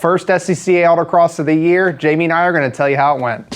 First SCCA Autocross of the year. Jamie and I are going to tell you how it went.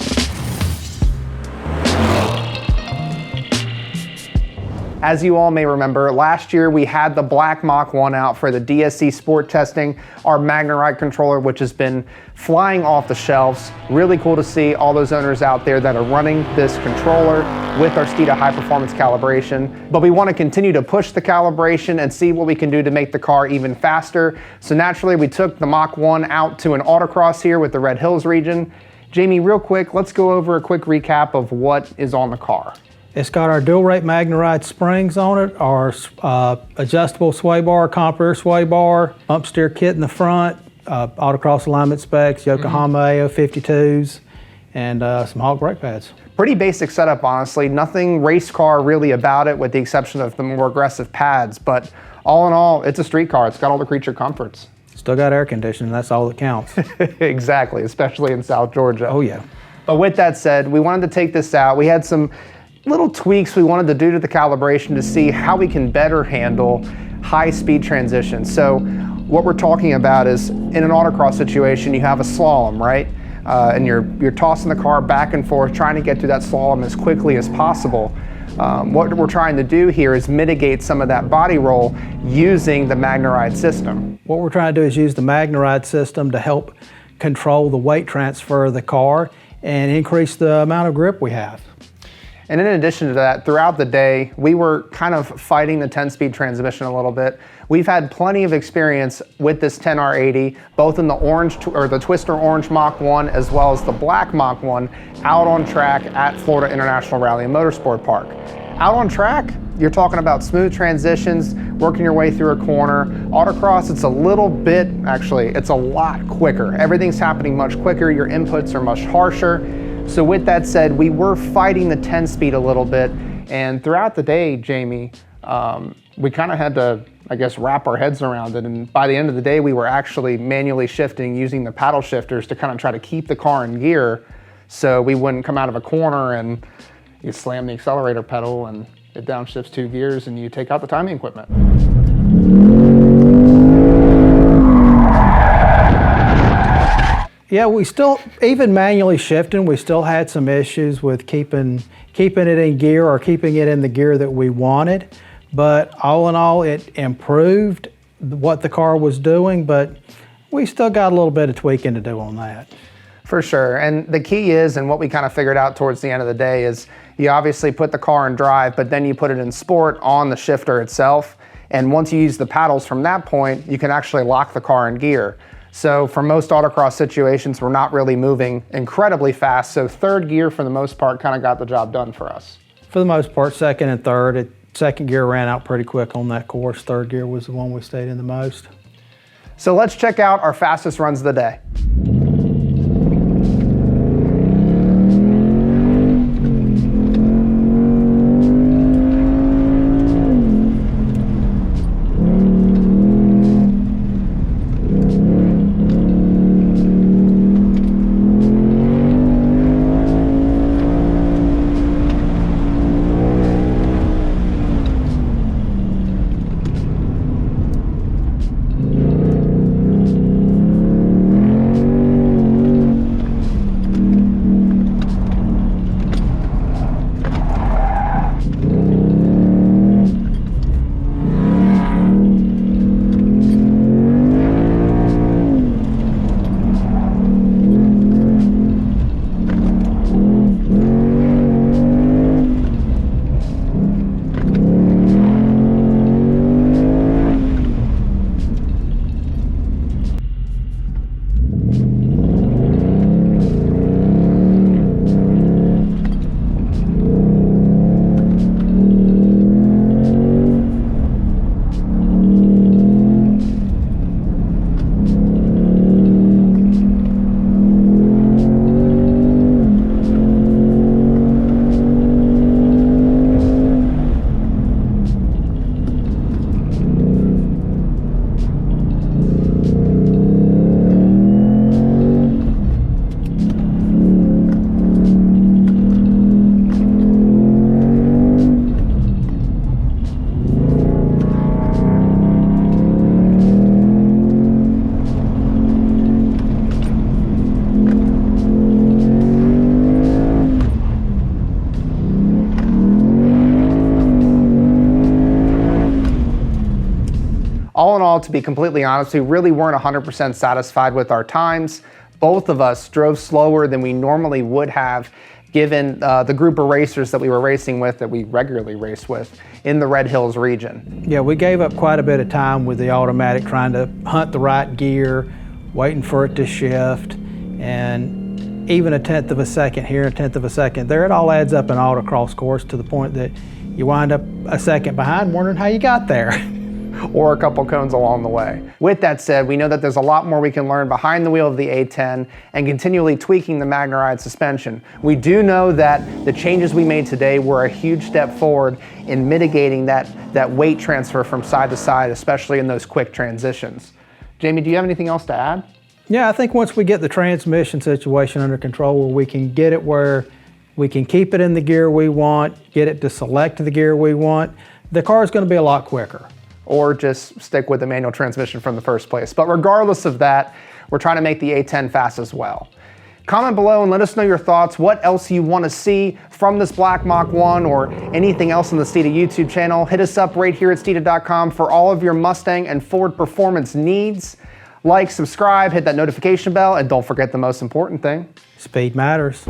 As you all may remember, last year we had the Black Mach 1 out for the DSC Sport testing, our MagneRide controller, which has been flying off the shelves. Really cool to see all those owners out there that are running this controller with our Steeda high performance calibration. But we want to continue to push the calibration and see what we can do to make the car even faster. So naturally we took the Mach 1 out to an Autocross here with the Red Hills region. Jamie, real quick, let's go over a quick recap of what is on the car. It's got our dual rate MagneRide springs on it, our adjustable sway bar, comp rear sway bar, bump steer kit in the front, Autocross alignment specs, Yokohama AO52s, and some Hawk brake pads. Pretty basic setup, honestly. Nothing race car really about it, with the exception of the more aggressive pads. But all in all, it's a street car. It's got all the creature comforts. Still got air conditioning, that's all that counts. Exactly, especially in South Georgia. Oh yeah. But with that said, we wanted to take this out. We had some little tweaks we wanted to do to the calibration to see how we can better handle high speed transitions. So what we're talking about is, in an autocross situation, you have a slalom, right? And you're tossing the car back and forth, trying to get through that slalom as quickly as possible. What we're trying to do here is mitigate some of that body roll using the MagneRide system. What we're trying to do is use the MagneRide system to help control the weight transfer of the car and increase the amount of grip we have. And in addition to that, throughout the day, we were kind of fighting the 10-speed transmission a little bit. We've had plenty of experience with this 10R80, both in the the Twister Orange Mach 1 as well as the Black Mach 1 out on track at Florida International Rally and Motorsport Park. Out on track, you're talking about smooth transitions, working your way through a corner. Autocross, it's a little bit, actually, it's a lot quicker. Everything's happening much quicker, your inputs are much harsher. So with that said, we were fighting the 10 speed a little bit, and throughout the day, Jamie, we kind of had to, I guess, wrap our heads around it. And by the end of the day, we were actually manually shifting using the paddle shifters to kind of try to keep the car in gear so we wouldn't come out of a corner and you slam the accelerator pedal and it downshifts 2 gears and you take out the timing equipment. Yeah, we still, even manually shifting, we still had some issues with keeping it in gear or keeping it in the gear that we wanted. But all in all, it improved what the car was doing, but we still got a little bit of tweaking to do on that. For sure, and the key is, and what we kind of figured out towards the end of the day is, you obviously put the car in drive, but then you put it in sport on the shifter itself. And once you use the paddles from that point, you can actually lock the car in gear. So for most autocross situations, we're not really moving incredibly fast. So third gear, for the most part, kind of got the job done for us. For the most part, second and third. Second gear ran out pretty quick on that course. Third gear was the one we stayed in the most. So let's check out our fastest runs of the day. to be completely honest, we really weren't 100% satisfied with our times. Both of us drove slower than we normally would have, given the group of racers that we were racing with, that we regularly race with in the Red Hills region. Yeah, we gave up quite a bit of time with the automatic, trying to hunt the right gear, waiting for it to shift, and even a 1/10 of a second here, a 1/10 of a second there, it all adds up in an autocross course to the point that you wind up a second behind wondering how you got there. Or a couple cones along the way. With that said, we know that there's a lot more we can learn behind the wheel of the A10 and continually tweaking the MagneRide suspension. We do know that the changes we made today were a huge step forward in mitigating that weight transfer from side to side, especially in those quick transitions. Jamie, do you have anything else to add? Yeah, I think once we get the transmission situation under control, where we can get it where we can keep it in the gear we want, get it to select the gear we want, the car is going to be a lot quicker. Or just stick with the manual transmission from the first place. But regardless of that, we're trying to make the A10 fast as well. Comment below and let us know your thoughts, what else you want to see from this Black Mach 1 or anything else on the Steeda YouTube channel. Hit us up right here at Steeda.com for all of your Mustang and Ford performance needs. Like, subscribe, hit that notification bell, and don't forget the most important thing. Speed matters.